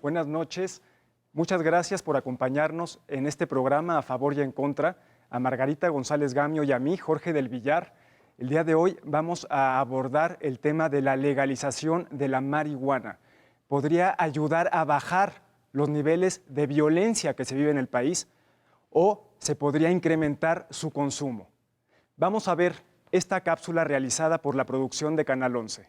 Buenas noches. Muchas gracias por acompañarnos en este programa A Favor y en Contra, a Margarita González Gamio y a mí, Jorge del Villar. El día de hoy vamos a abordar el tema de la legalización de la marihuana. ¿Podría ayudar a bajar los niveles de violencia que se vive en el país o se podría incrementar su consumo? Vamos a ver esta cápsula realizada por la producción de Canal 11.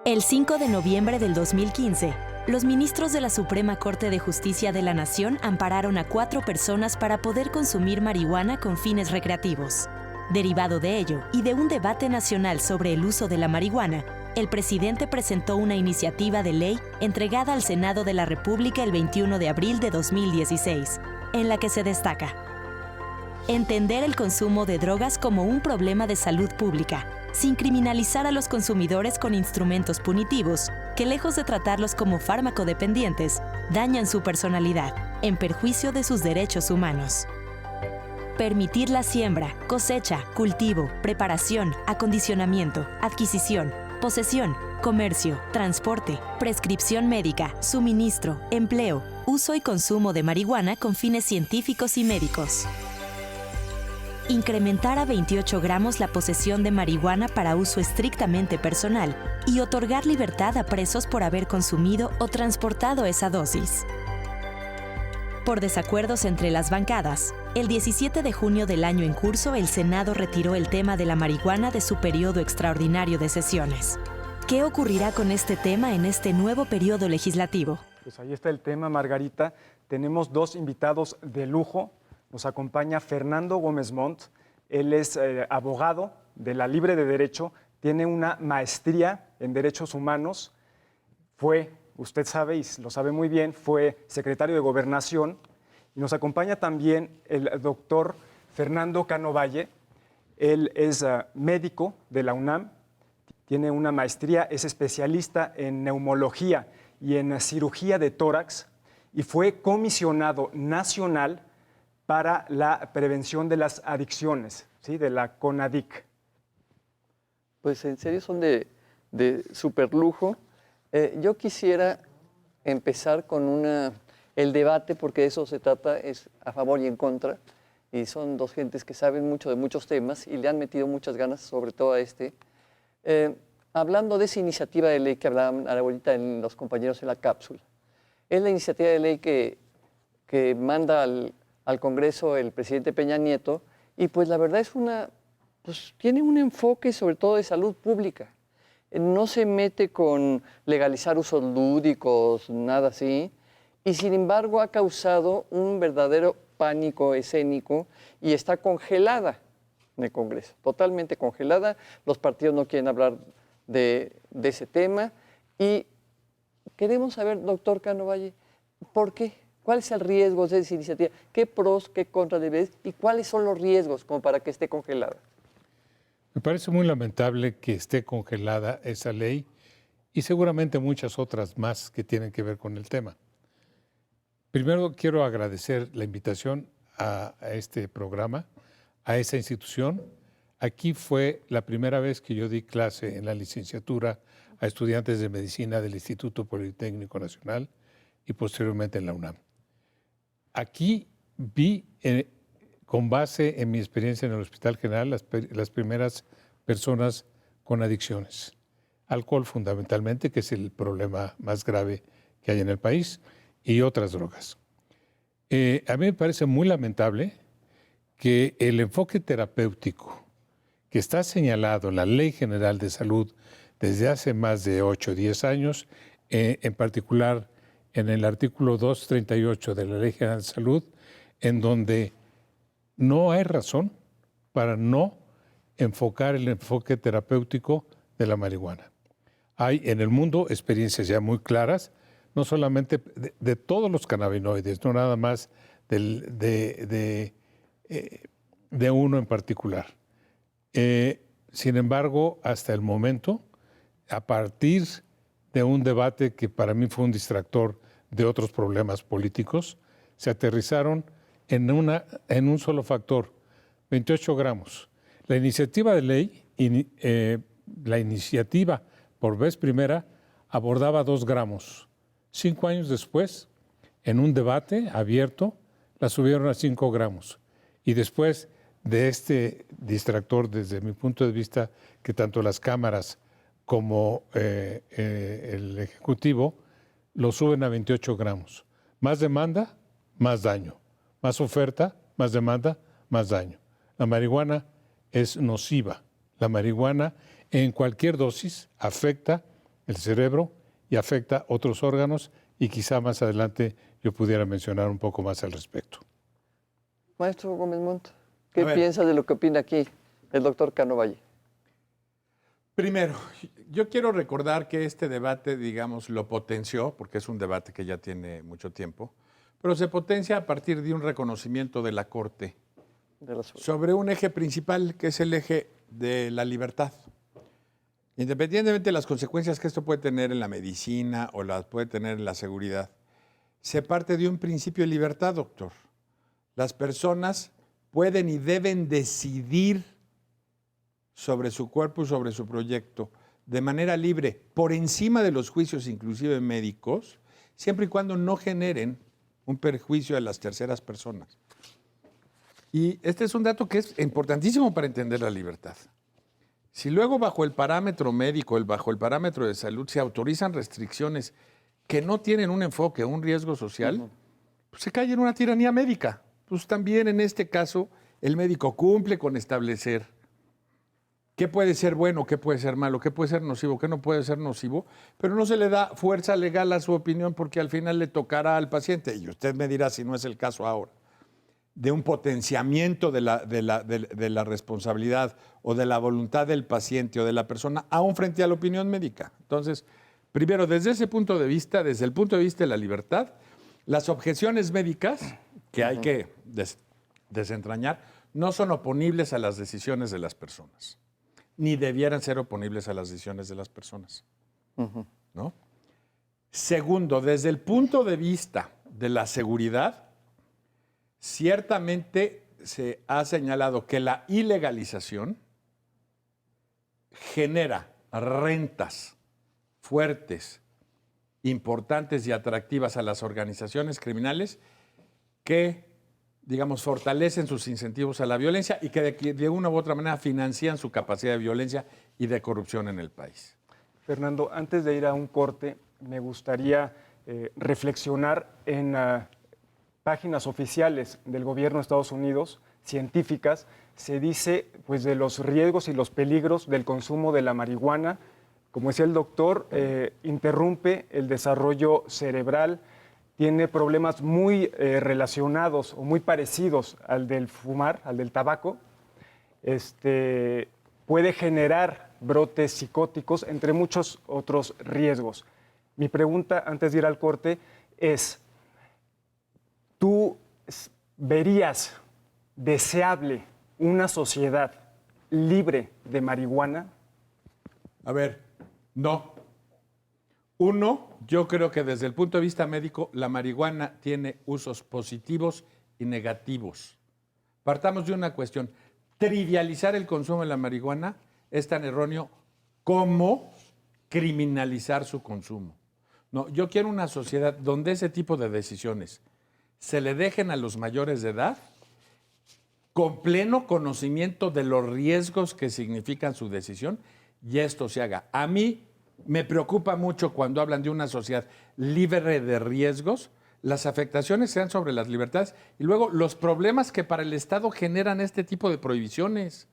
El 5 de noviembre del 2015, los ministros de la Suprema Corte de Justicia de la Nación ampararon a 4 personas para poder consumir marihuana con fines recreativos. Derivado de ello y de un debate nacional sobre el uso de la marihuana, el presidente presentó una iniciativa de ley entregada al Senado de la República el 21 de abril de 2016, en la que se destaca: entender el consumo de drogas como un problema de salud pública, sin criminalizar a los consumidores con instrumentos punitivos que, lejos de tratarlos como fármacodependientes, dañan su personalidad, en perjuicio de sus derechos humanos. Permitir la siembra, cosecha, cultivo, preparación, acondicionamiento, adquisición, posesión, comercio, transporte, prescripción médica, suministro, empleo, uso y consumo de marihuana con fines científicos y médicos. Incrementar a 28 gramos la posesión de marihuana para uso estrictamente personal y otorgar libertad a presos por haber consumido o transportado esa dosis. Por desacuerdos entre las bancadas, el 17 de junio del año en curso, el Senado retiró el tema de la marihuana de su periodo extraordinario de sesiones. ¿Qué ocurrirá con este tema en este nuevo periodo legislativo? Pues ahí está el tema, Margarita. Tenemos 2 invitados de lujo. Nos acompaña Fernando Gómez Montt. Él es abogado de la Libre de Derecho, tiene una maestría en Derechos Humanos, usted sabe y lo sabe muy bien, fue secretario de Gobernación. Y nos acompaña también el doctor Fernando Cano Valle. Él es médico de la UNAM, tiene una maestría, es especialista en neumología y en cirugía de tórax y fue comisionado nacional para la prevención de las adicciones, ¿sí? De la CONADIC. Pues en serio son de súper lujo. Yo quisiera empezar con el debate, porque de eso se trata, es a favor y en contra, y son 2 gentes que saben mucho de muchos temas y le han metido muchas ganas, sobre todo a este. Hablando de esa iniciativa de ley que hablaban ahorita los compañeros en la cápsula, es la iniciativa de ley que manda al Congreso el presidente Peña Nieto, y pues la verdad es tiene un enfoque sobre todo de salud pública. No se mete con legalizar usos lúdicos, nada así, y sin embargo ha causado un verdadero pánico escénico y está congelada en el Congreso, totalmente congelada. Los partidos no quieren hablar de ese tema y queremos saber, doctor Cano Valle, ¿por qué? ¿Cuál es el riesgo de esa iniciativa? ¿Qué pros, qué contras le ves? ¿Y cuáles son los riesgos como para que esté congelada? Me parece muy lamentable que esté congelada esa ley y seguramente muchas otras más que tienen que ver con el tema. Primero quiero agradecer la invitación a este programa, a esa institución. Aquí fue la primera vez que yo di clase en la licenciatura a estudiantes de medicina del Instituto Politécnico Nacional y posteriormente en la UNAM. Aquí vi, con base en mi experiencia en el Hospital General, las primeras personas con adicciones. Alcohol fundamentalmente, que es el problema más grave que hay en el país, y otras drogas. A mí me parece muy lamentable que el enfoque terapéutico que está señalado en la Ley General de Salud desde hace más de 8 o 10 años, en particular en el artículo 238 de la Ley General de Salud, en donde no hay razón para no enfocar el enfoque terapéutico de la marihuana. Hay en el mundo experiencias ya muy claras, no solamente de todos los cannabinoides, no nada más de uno en particular. Sin embargo, hasta el momento, a partir de un debate que para mí fue un distractor de otros problemas políticos, se aterrizaron en un solo factor, 28 gramos. La iniciativa de ley, la iniciativa por vez primera, abordaba 2 gramos. 5 años después, en un debate abierto, la subieron a 5 gramos. Y después de este distractor, desde mi punto de vista, que tanto las cámaras como el Ejecutivo lo suben a 28 gramos. Más demanda, más daño. Más oferta, más demanda, más daño. La marihuana es nociva. La marihuana en cualquier dosis afecta el cerebro y afecta otros órganos, y quizá más adelante yo pudiera mencionar un poco más al respecto. Maestro Gómez Montt, ¿qué piensa de lo que opina aquí el doctor Cano Valle? Primero, yo quiero recordar que este debate, digamos, lo potenció, porque es un debate que ya tiene mucho tiempo, pero se potencia a partir de un reconocimiento de la Corte sobre un eje principal, que es el eje de la libertad. Independientemente de las consecuencias que esto puede tener en la medicina o las puede tener en la seguridad, se parte de un principio de libertad, doctor. Las personas pueden y deben decidir sobre su cuerpo y sobre su proyecto de manera libre, por encima de los juicios inclusive médicos, siempre y cuando no generen un perjuicio a las terceras personas. Y este es un dato que es importantísimo para entender la libertad. Si luego bajo el parámetro médico, bajo el parámetro de salud, se autorizan restricciones que no tienen un enfoque, un riesgo social, pues se cae en una tiranía médica. Pues también en este caso el médico cumple con establecer qué puede ser bueno, qué puede ser malo, qué puede ser nocivo, qué no puede ser nocivo, pero no se le da fuerza legal a su opinión porque al final le tocará al paciente, y usted me dirá si no es el caso ahora, de un potenciamiento de la responsabilidad o de la voluntad del paciente o de la persona, aún frente a la opinión médica. Entonces, primero, desde ese punto de vista, desde el punto de vista de la libertad, las objeciones médicas que hay que desentrañar no son oponibles a las decisiones de las personas, ni debieran ser oponibles a las decisiones de las personas, ¿no? Segundo, desde el punto de vista de la seguridad, ciertamente se ha señalado que la ilegalización genera rentas fuertes, importantes y atractivas a las organizaciones criminales que, digamos, fortalecen sus incentivos a la violencia y que de una u otra manera financian su capacidad de violencia y de corrupción en el país. Fernando, antes de ir a un corte, me gustaría reflexionar en páginas oficiales del gobierno de Estados Unidos, científicas, se dice pues, de los riesgos y los peligros del consumo de la marihuana. Como decía el doctor, interrumpe el desarrollo cerebral, tiene problemas muy relacionados o muy parecidos al del fumar, al del tabaco. Puede generar brotes psicóticos, entre muchos otros riesgos. Mi pregunta, antes de ir al corte, es, ¿tú verías deseable una sociedad libre de marihuana? A ver, no. Uno, yo creo que desde el punto de vista médico, la marihuana tiene usos positivos y negativos. Partamos de una cuestión. Trivializar el consumo de la marihuana es tan erróneo como criminalizar su consumo. No, yo quiero una sociedad donde ese tipo de decisiones se le dejen a los mayores de edad con pleno conocimiento de los riesgos que significan su decisión y esto se haga. A mí me preocupa mucho cuando hablan de una sociedad libre de riesgos, las afectaciones sean sobre las libertades y luego los problemas que para el Estado generan este tipo de prohibiciones.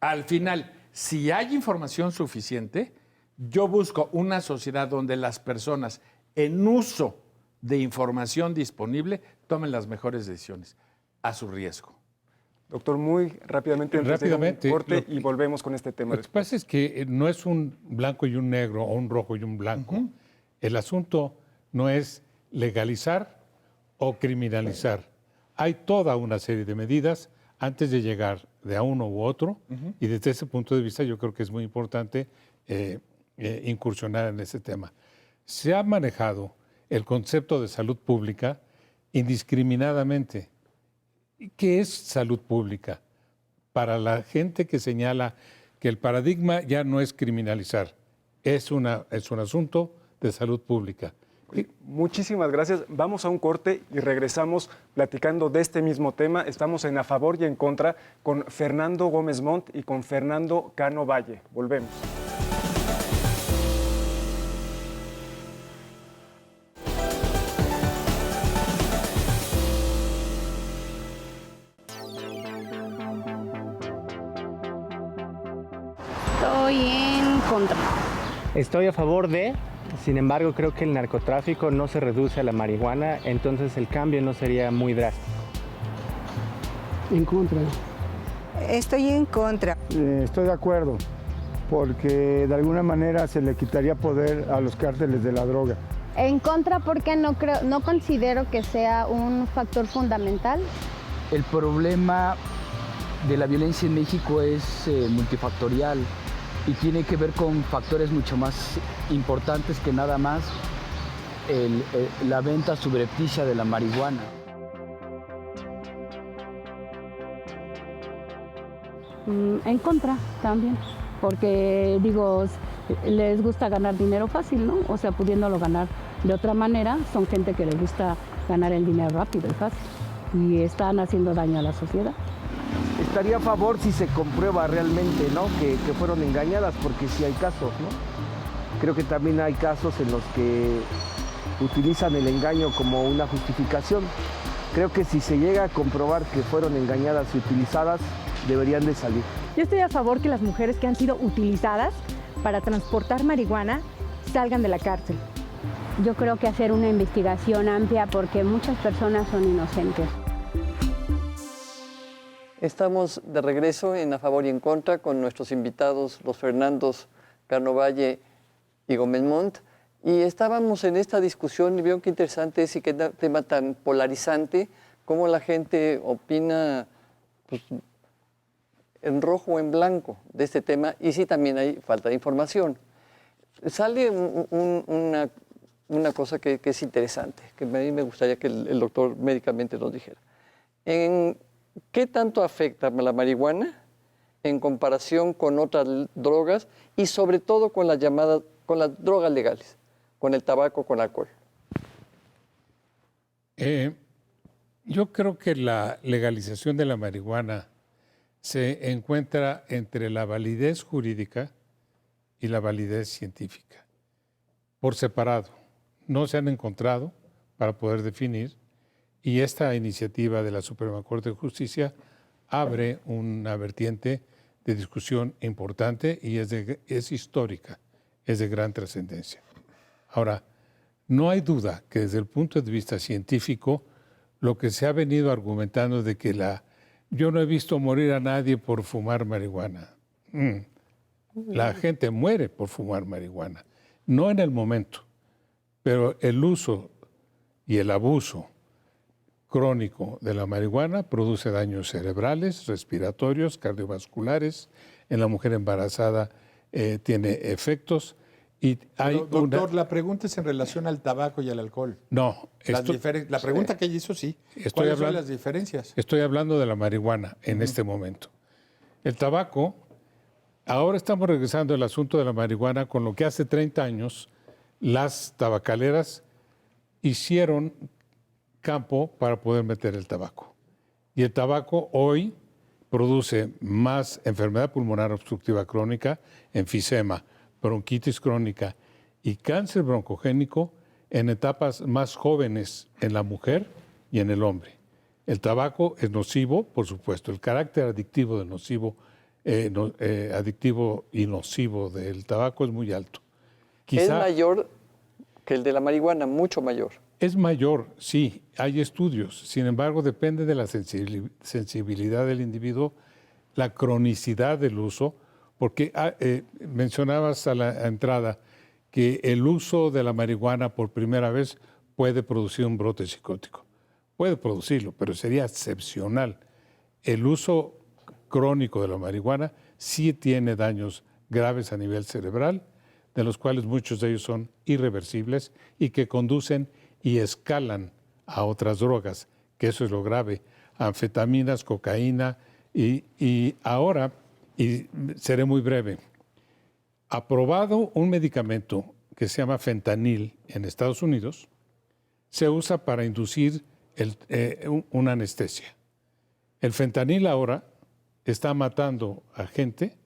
Al final, si hay información suficiente, yo busco una sociedad donde las personas en uso de información disponible tomen las mejores decisiones a su riesgo. Doctor, muy rápidamente, Rápidamente, un corte y volvemos con este tema. Lo que pasa es que no es un blanco y un negro o un rojo y un blanco. El asunto no es legalizar o criminalizar. Hay toda una serie de medidas antes de llegar de a uno u otro y desde ese punto de vista yo creo que es muy importante incursionar en ese tema. Se ha manejado el concepto de salud pública indiscriminadamente. ¿Qué es salud pública? Para la gente que señala que el paradigma ya no es criminalizar, es un asunto de salud pública. Muchísimas gracias. Vamos a un corte y regresamos platicando de este mismo tema. Estamos en A Favor y en Contra con Fernando Gómez Montt y con Fernando Cano Valle. Volvemos. Estoy en contra. Estoy a favor de, sin embargo, creo que el narcotráfico no se reduce a la marihuana, entonces el cambio no sería muy drástico. En contra. Estoy en contra. Estoy de acuerdo, porque de alguna manera se le quitaría poder a los cárteles de la droga. En contra porque no considero que sea un factor fundamental. El problema de la violencia en México es multifactorial y tiene que ver con factores mucho más importantes que nada más la venta subrepticia de la marihuana. En contra también, porque digo, les gusta ganar dinero fácil, ¿no? O sea, pudiéndolo ganar de otra manera, son gente que les gusta ganar el dinero rápido y fácil y están haciendo daño a la sociedad. Estaría a favor si se comprueba realmente, ¿no? que fueron engañadas, porque sí hay casos, ¿no? Creo que también hay casos en los que utilizan el engaño como una justificación. Creo que si se llega a comprobar que fueron engañadas y utilizadas, deberían de salir. Yo estoy a favor que las mujeres que han sido utilizadas para transportar marihuana salgan de la cárcel. Yo creo que hacer una investigación amplia porque muchas personas son inocentes. Estamos de regreso en A Favor y en Contra con nuestros invitados, los Fernandos Cano Valle y Gómez Montt. Y estábamos en esta discusión y vieron qué interesante es y qué tema tan polarizante, cómo la gente opina pues, en rojo o en blanco de este tema y sí también hay falta de información. Sale una cosa que es interesante, que a mí me gustaría que el doctor médicamente nos dijera. ¿Qué tanto afecta la marihuana en comparación con otras drogas y sobre todo con las drogas legales, con el tabaco, con el alcohol? Yo creo que la legalización de la marihuana se encuentra entre la validez jurídica y la validez científica, por separado. No se han encontrado para poder definir. Y esta iniciativa de la Suprema Corte de Justicia abre una vertiente de discusión importante y es histórica, es de gran trascendencia. Ahora, no hay duda que desde el punto de vista científico, lo que se ha venido argumentando de que yo no he visto morir a nadie por fumar marihuana. La gente muere por fumar marihuana, no en el momento, pero el uso y el abuso crónico de la marihuana produce daños cerebrales, respiratorios, cardiovasculares. En la mujer embarazada tiene efectos. Y hay doctor, la pregunta es en relación al tabaco y al alcohol. No. La pregunta que ella hizo sí. ¿Cuáles son las diferencias? Estoy hablando de la marihuana en este momento. El tabaco, ahora estamos regresando al asunto de la marihuana con lo que hace 30 años las tabacaleras hicieron campo para poder meter el tabaco. Y el tabaco hoy produce más enfermedad pulmonar obstructiva crónica, enfisema, bronquitis crónica y cáncer broncogénico en etapas más jóvenes en la mujer y en el hombre. El tabaco es nocivo, por supuesto. El carácter adictivo adictivo y nocivo del tabaco es muy alto. Es mayor que el de la marihuana, mucho mayor. Es mayor, sí, hay estudios. Sin embargo, depende de la sensibilidad del individuo, la cronicidad del uso, porque mencionabas a la entrada que el uso de la marihuana por primera vez puede producir un brote psicótico. Puede producirlo, pero sería excepcional. El uso crónico de la marihuana sí tiene daños graves a nivel cerebral, de los cuales muchos de ellos son irreversibles y que conducen y escalan a otras drogas, que eso es lo grave, anfetaminas, cocaína y ahora, y seré muy breve, aprobado un medicamento que se llama fentanil en Estados Unidos, se usa para inducir una anestesia. El fentanil ahora está matando a gente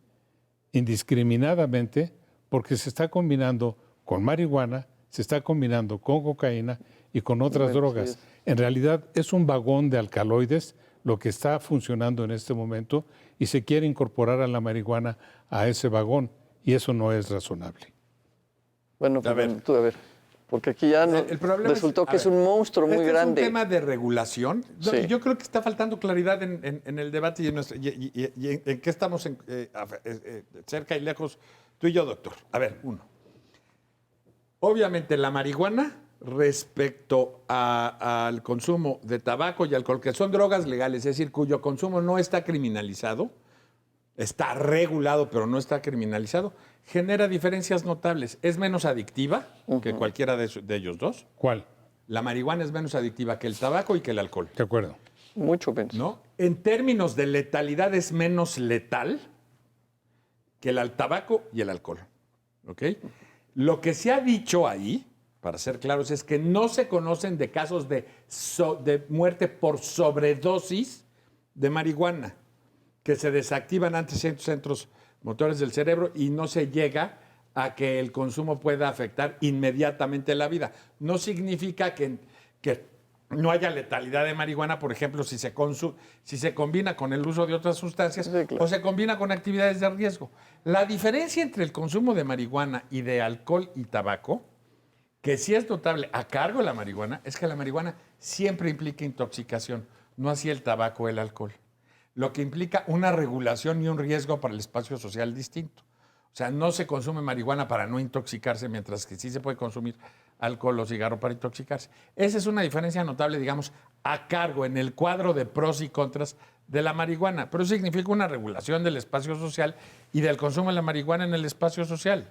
indiscriminadamente porque se está combinando con marihuana, se está combinando con cocaína y con otras drogas. Sí. En realidad es un vagón de alcaloides lo que está funcionando en este momento y se quiere incorporar a la marihuana a ese vagón y eso no es razonable. Bueno, A ver. tú a ver, porque aquí ya El problema resultó que a es ver, un monstruo muy grande. Es un tema de regulación. Sí. Yo creo que está faltando claridad en el debate y en qué estamos cerca y lejos tú y yo, doctor. A ver, uno. Obviamente la marihuana respecto al consumo de tabaco y alcohol, que son drogas legales, es decir, cuyo consumo no está criminalizado, está regulado pero no está criminalizado, genera diferencias notables. Es menos adictiva que cualquiera de ellos dos. ¿Cuál? La marihuana es menos adictiva que el tabaco y que el alcohol. De acuerdo. Mucho menos. ¿No? En términos de letalidad es menos letal que el tabaco y el alcohol. ¿Ok? Lo que se ha dicho ahí, para ser claros, es que no se conocen de casos de muerte por sobredosis de marihuana, que se desactivan antes ciertos centros motores del cerebro y no se llega a que el consumo pueda afectar inmediatamente la vida. No significa que no haya letalidad de marihuana, por ejemplo, si se combina con el uso de otras sustancias, sí, claro, o se combina con actividades de riesgo. La diferencia entre el consumo de marihuana y de alcohol y tabaco, que sí es notable a cargo de la marihuana, es que la marihuana siempre implica intoxicación, no así el tabaco o el alcohol. Lo que implica una regulación y un riesgo para el espacio social distinto. O sea, no se consume marihuana para no intoxicarse, mientras que sí se puede consumir alcohol o cigarro para intoxicarse. Esa es una diferencia notable, digamos, a cargo en el cuadro de pros y contras de la marihuana. Pero eso significa una regulación del espacio social y del consumo de la marihuana en el espacio social.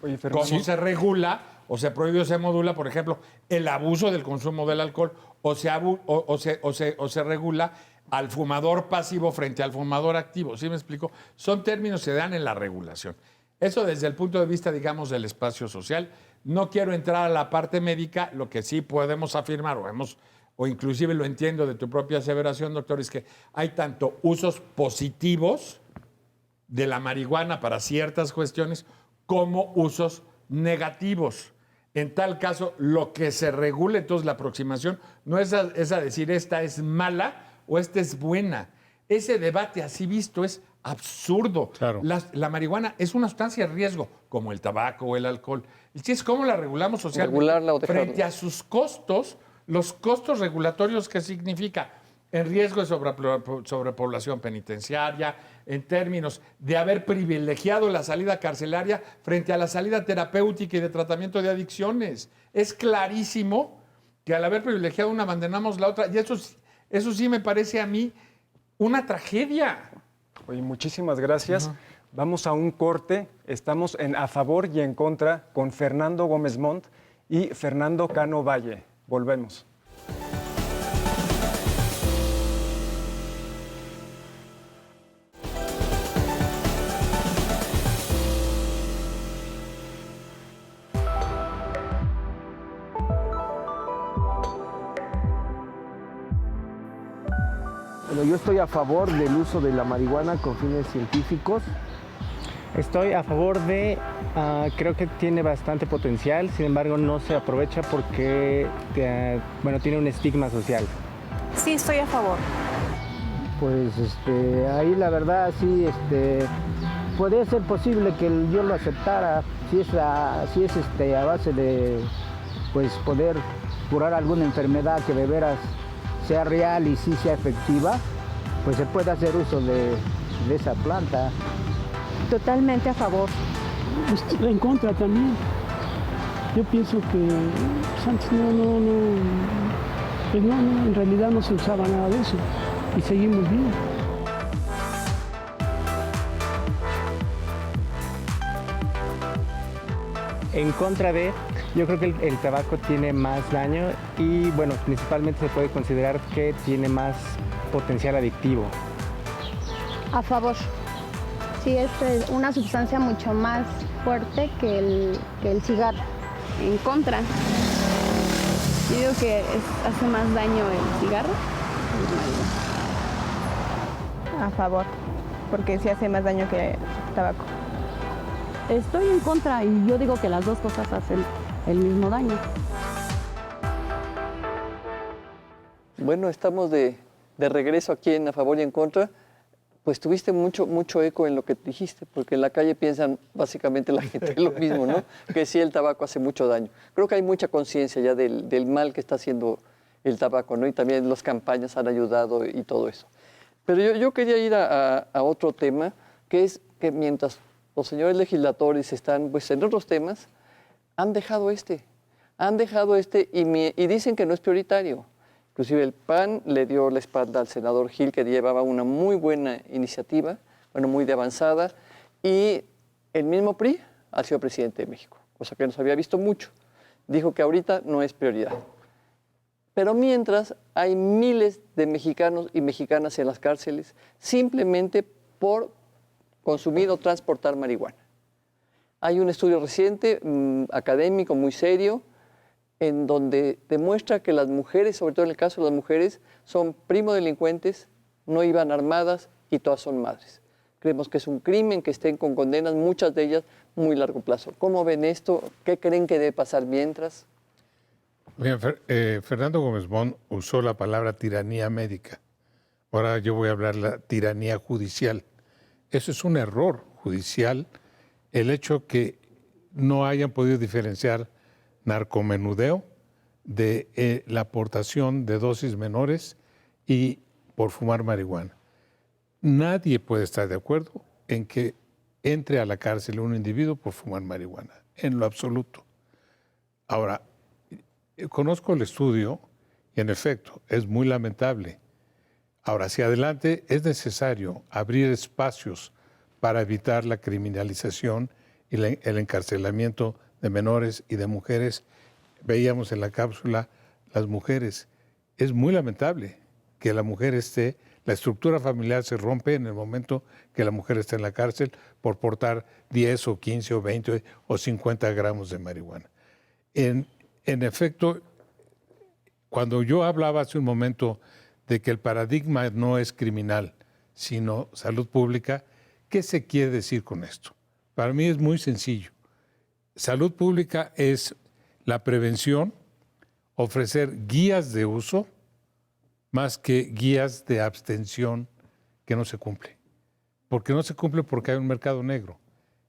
Oye, Fernando, ¿Cómo se regula o se prohíbe o se modula, por ejemplo, el abuso del consumo del alcohol o se regula al fumador pasivo frente al fumador activo? ¿Sí me explico? Son términos que se dan en la regulación. Eso desde el punto de vista, digamos, del espacio social. No quiero entrar a la parte médica. Lo que sí podemos afirmar, o inclusive lo entiendo de tu propia aseveración, doctor, es que hay tanto usos positivos de la marihuana para ciertas cuestiones como usos negativos. En tal caso, lo que se regule, entonces la aproximación no es a decir esta es mala o esta es buena. Ese debate así visto es absurdo. Claro. La marihuana es una sustancia de riesgo, como el tabaco o el alcohol. El chiste es cómo la regulamos socialmente Regularla o dejarla. frente a sus costos, los costos regulatorios que significa en riesgo de sobrepoblación penitenciaria, en términos de haber privilegiado la salida carcelaria frente a la salida terapéutica y de tratamiento de adicciones. Es clarísimo que al haber privilegiado una abandonamos la otra, y eso sí me parece a mí una tragedia. Oye, muchísimas gracias. Vamos a un corte. Estamos en A Favor y en Contra con Fernando Gómez Montt y Fernando Cano Valle. Volvemos. Bueno, yo estoy a favor del uso de la marihuana con fines científicos. Estoy a favor de, creo que tiene bastante potencial, sin embargo no se aprovecha porque, tiene un estigma social. Sí, estoy a favor. Pues ahí la verdad sí, podría ser posible que yo lo aceptara si es a base de pues poder curar alguna enfermedad que de veras sea real y sí sea efectiva, pues se puede hacer uso de esa planta. Totalmente a favor. En contra también. Yo pienso que antes en realidad no se usaba nada de eso y seguimos bien. En contra de, yo creo que el tabaco tiene más daño y principalmente se puede considerar que tiene más potencial adictivo. A favor. Sí, es una sustancia mucho más fuerte que el cigarro. En contra. Yo digo que hace más daño el cigarro. A favor, porque sí hace más daño que el tabaco. Estoy en contra y yo digo que las dos cosas hacen el mismo daño. Bueno, estamos de regreso aquí en A Favor y en Contra. Pues tuviste mucho eco en lo que dijiste, porque en la calle piensan básicamente la gente lo mismo, ¿no? Que sí, el tabaco hace mucho daño. Creo que hay mucha conciencia ya del mal que está haciendo el tabaco, ¿no? Y también las campañas han ayudado y todo eso. Pero yo quería ir a otro tema, que es que mientras los señores legisladores están pues, en otros temas, han dejado este y dicen que no es prioritario. Inclusive el PAN le dio la espalda al senador Gil, que llevaba una muy buena iniciativa, bueno, muy de avanzada, y el mismo PRI ha sido presidente de México, cosa que no se había visto mucho. Dijo que ahorita no es prioridad. Pero mientras hay miles de mexicanos y mexicanas en las cárceles simplemente por consumir o transportar marihuana. Hay un estudio reciente, académico, muy serio, en donde demuestra que las mujeres, sobre todo en el caso de las mujeres, son primodelincuentes, no iban armadas y todas son madres. Creemos que es un crimen que estén con condenas, muchas de ellas muy largo plazo. ¿Cómo ven esto? ¿Qué creen que debe pasar mientras? Bien, Fernando Gómez Mont usó la palabra tiranía médica. Ahora yo voy a hablar de la tiranía judicial. Eso es un error judicial, el hecho que no hayan podido diferenciar narcomenudeo de la aportación de dosis menores y por fumar marihuana. Nadie puede estar de acuerdo en que entre a la cárcel un individuo por fumar marihuana, en lo absoluto. Ahora, conozco el estudio y en efecto es muy lamentable. Ahora, hacia adelante es necesario abrir espacios para evitar la criminalización y el encarcelamiento de menores y de mujeres. Veíamos en la cápsula las mujeres. Es muy lamentable que la mujer esté, la estructura familiar se rompe en el momento que la mujer está en la cárcel por portar 10 o 15 o 20 o 50 gramos de marihuana. En efecto, cuando yo hablaba hace un momento de que el paradigma no es criminal, sino salud pública, ¿qué se quiere decir con esto? Para mí es muy sencillo. Salud pública es la prevención, ofrecer guías de uso, más que guías de abstención que no se cumple. Porque no se cumple porque hay un mercado negro.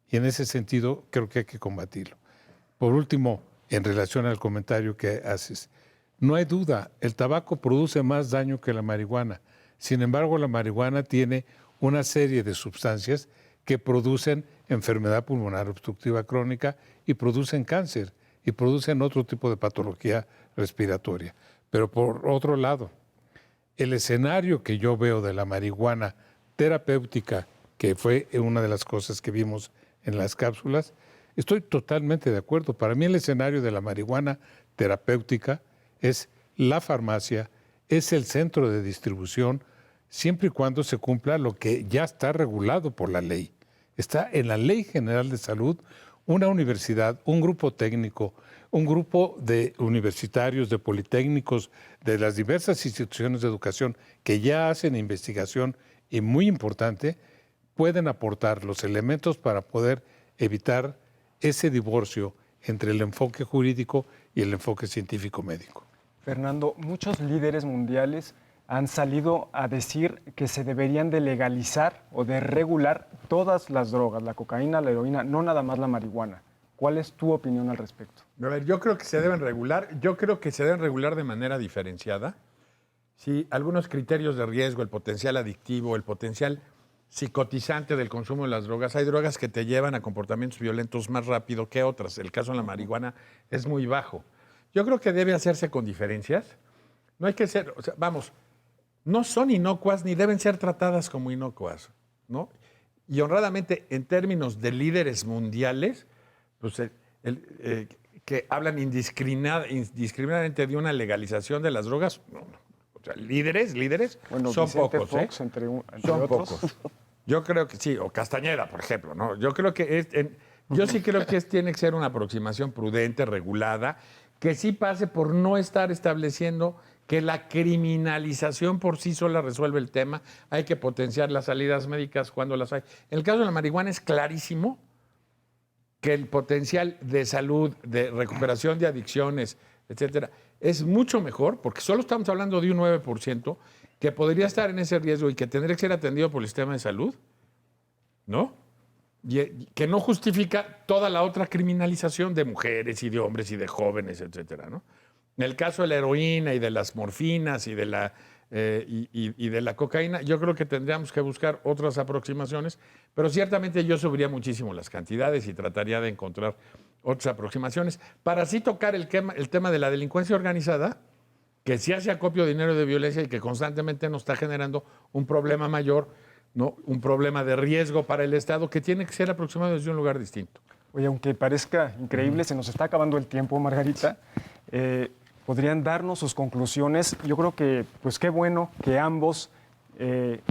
Y en ese sentido creo que hay que combatirlo. Por último, en relación al comentario que haces, no hay duda, el tabaco produce más daño que la marihuana. Sin embargo, la marihuana tiene una serie de sustancias que producen enfermedad pulmonar obstructiva crónica y producen cáncer y producen otro tipo de patología respiratoria. Pero por otro lado, el escenario que yo veo de la marihuana terapéutica, que fue una de las cosas que vimos en las cápsulas, estoy totalmente de acuerdo. Para mí el escenario de la marihuana terapéutica es la farmacia, es el centro de distribución, siempre y cuando se cumpla lo que ya está regulado por la ley. Está en la Ley General de Salud una universidad, un grupo técnico, un grupo de universitarios, de politécnicos, de las diversas instituciones de educación que ya hacen investigación y muy importante, pueden aportar los elementos para poder evitar ese divorcio entre el enfoque jurídico y el enfoque científico-médico. Fernando, muchos líderes mundiales han salido a decir que se deberían de legalizar o de regular todas las drogas, la cocaína, la heroína, no nada más la marihuana. ¿Cuál es tu opinión al respecto? A ver, yo creo que se deben regular de manera diferenciada. Sí, algunos criterios de riesgo, el potencial adictivo, el potencial psicotizante del consumo de las drogas. Hay drogas que te llevan a comportamientos violentos más rápido que otras. El caso de la marihuana es muy bajo. Yo creo que debe hacerse con diferencias. No hay que ser, o sea, vamos, no son inocuas ni deben ser tratadas como inocuas, ¿no? Y honradamente, en términos de líderes mundiales, pues que hablan indiscriminadamente de una legalización de las drogas, no. O sea, líderes bueno, son Vicente pocos, Fox, entre son otros. pocos. Yo creo que sí, o Castañeda, por ejemplo, ¿no? Yo creo que Yo sí creo que tiene que ser una aproximación prudente, regulada, que sí pase por no estar estableciendo que la criminalización por sí sola resuelve el tema. Hay que potenciar las salidas médicas cuando las hay. En el caso de la marihuana es clarísimo que el potencial de salud, de recuperación de adicciones, etcétera, es mucho mejor, porque solo estamos hablando de un 9% que podría estar en ese riesgo y que tendría que ser atendido por el sistema de salud, ¿no? Y que no justifica toda la otra criminalización de mujeres y de hombres y de jóvenes, etcétera, ¿no? En el caso de la heroína y de las morfinas y de la cocaína, yo creo que tendríamos que buscar otras aproximaciones, pero ciertamente yo subiría muchísimo las cantidades y trataría de encontrar otras aproximaciones para así tocar el tema de la delincuencia organizada, que sí hace acopio de dinero de violencia y que constantemente nos está generando un problema mayor, ¿no? Un problema de riesgo para el Estado que tiene que ser aproximado desde un lugar distinto. Oye, aunque parezca increíble, se nos está acabando el tiempo, Margarita. ¿Podrían darnos sus conclusiones? Yo creo que, pues qué bueno que ambos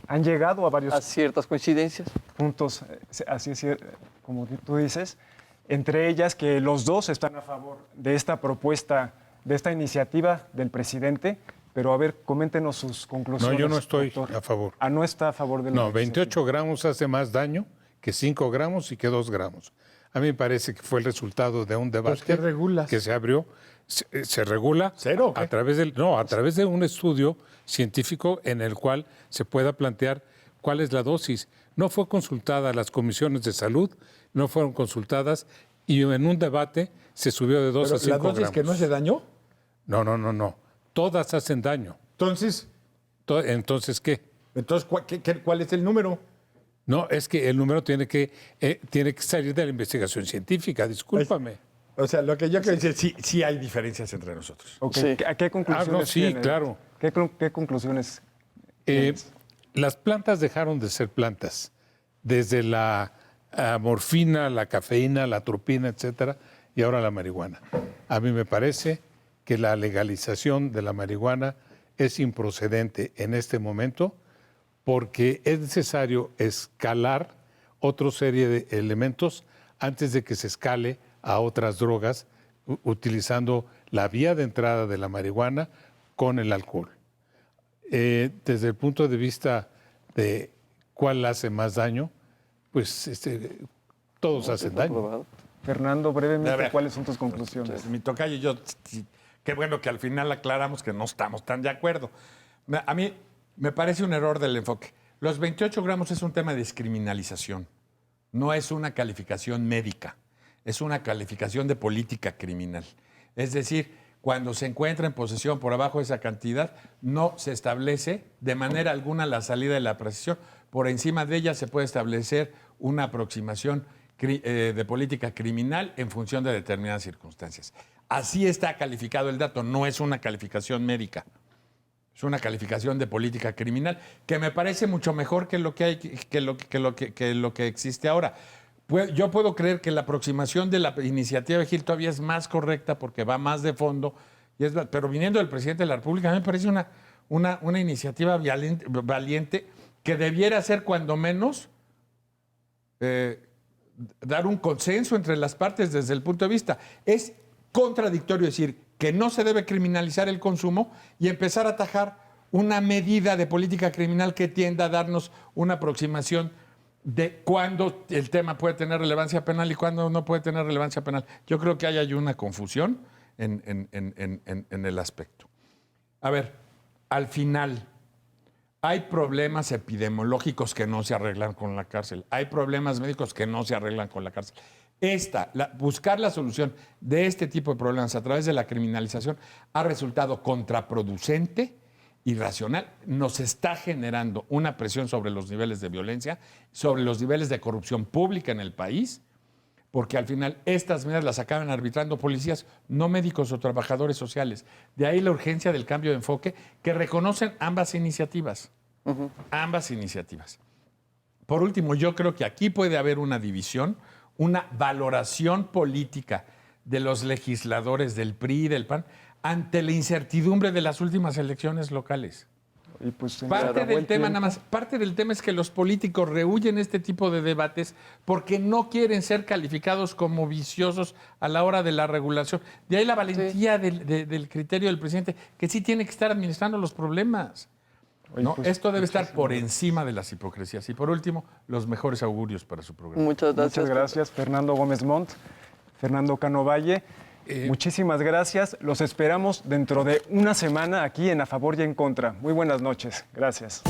han llegado a varios... A ciertas coincidencias. Puntos, así es, como tú dices. Entre ellas que los dos están a favor de esta propuesta, de esta iniciativa del presidente. Pero a ver, coméntenos sus conclusiones. No, yo no estoy doctor. a favor. No está a favor de la No, 28 gramos hace más daño que 5 gramos y que 2 gramos. A mí me parece que fue el resultado de un debate ¿qué regulas? que se abrió. Se regula ¿Cero? a través de un estudio científico en el cual se pueda plantear cuál es la dosis. No fue consultada las comisiones de salud, no fueron consultadas y en un debate se subió de 2 a 5 gramos. ¿La dosis que no hace daño? No. Todas hacen daño. Entonces, ¿Entonces qué? Entonces, ¿cuál es el número? No, es que el número tiene que salir de la investigación científica, discúlpame. O sea, lo que yo quiero decir, sí hay diferencias entre nosotros. Okay. Sí. ¿A qué conclusiones sí, tienen? claro. ¿Qué conclusiones tienes? Las plantas dejaron de ser plantas. Desde la morfina, la cafeína, la atropina, etcétera, y ahora la marihuana. A mí me parece que la legalización de la marihuana es improcedente en este momento porque es necesario escalar otra serie de elementos antes de que se escale a otras drogas utilizando la vía de entrada de la marihuana con el alcohol. Desde el punto de vista de cuál hace más daño, pues todos hacen daño. Fernando, brevemente, ¿cuáles son tus conclusiones? Mi tocayo y yo, qué bueno que al final aclaramos que no estamos tan de acuerdo. A mí me parece un error del enfoque. Los 28 gramos es un tema de descriminalización, no es una calificación médica, es una calificación de política criminal. Es decir, cuando se encuentra en posesión por abajo de esa cantidad, no se establece de manera alguna la salida de la precisión. Por encima de ella se puede establecer una aproximación de política criminal en función de determinadas circunstancias. Así está calificado el dato, no es una calificación médica. Es una calificación de política criminal que me parece mucho mejor que lo que hay, que lo que existe ahora. Yo puedo creer que la aproximación de la iniciativa de Gil todavía es más correcta porque va más de fondo, pero viniendo del presidente de la República, a mí me parece una iniciativa valiente que debiera ser cuando menos dar un consenso entre las partes desde el punto de vista. Es contradictorio decir que no se debe criminalizar el consumo y empezar a atajar una medida de política criminal que tienda a darnos una aproximación de cuándo el tema puede tener relevancia penal y cuándo no puede tener relevancia penal. Yo creo que hay una confusión en el aspecto. A ver, al final, hay problemas epidemiológicos que no se arreglan con la cárcel. Hay problemas médicos que no se arreglan con la cárcel. Buscar la solución de este tipo de problemas a través de la criminalización ha resultado contraproducente, irracional. Nos está generando una presión sobre los niveles de violencia, sobre los niveles de corrupción pública en el país, porque al final estas medidas las acaban arbitrando policías, no médicos o trabajadores sociales. De ahí la urgencia del cambio de enfoque que reconocen ambas iniciativas. Ambas iniciativas. Por último, yo creo que aquí puede haber una división, una valoración política de los legisladores del PRI y del PAN ante la incertidumbre de las últimas elecciones locales. Y pues, Parte del tema, nada más, parte del tema es que los políticos rehuyen este tipo de debates porque no quieren ser calificados como viciosos a la hora de la regulación. De ahí la valentía del criterio del presidente, que sí tiene que estar administrando los problemas. ¿No? pues, esto debe estar por encima de las hipocresías. Y por último, los mejores augurios para su programa. Muchas gracias. Muchas gracias, Fernando Gómez Montt, Fernando Cano Valle. Muchísimas gracias. Los esperamos dentro de una semana aquí en A Favor y en Contra. Muy buenas noches. Gracias.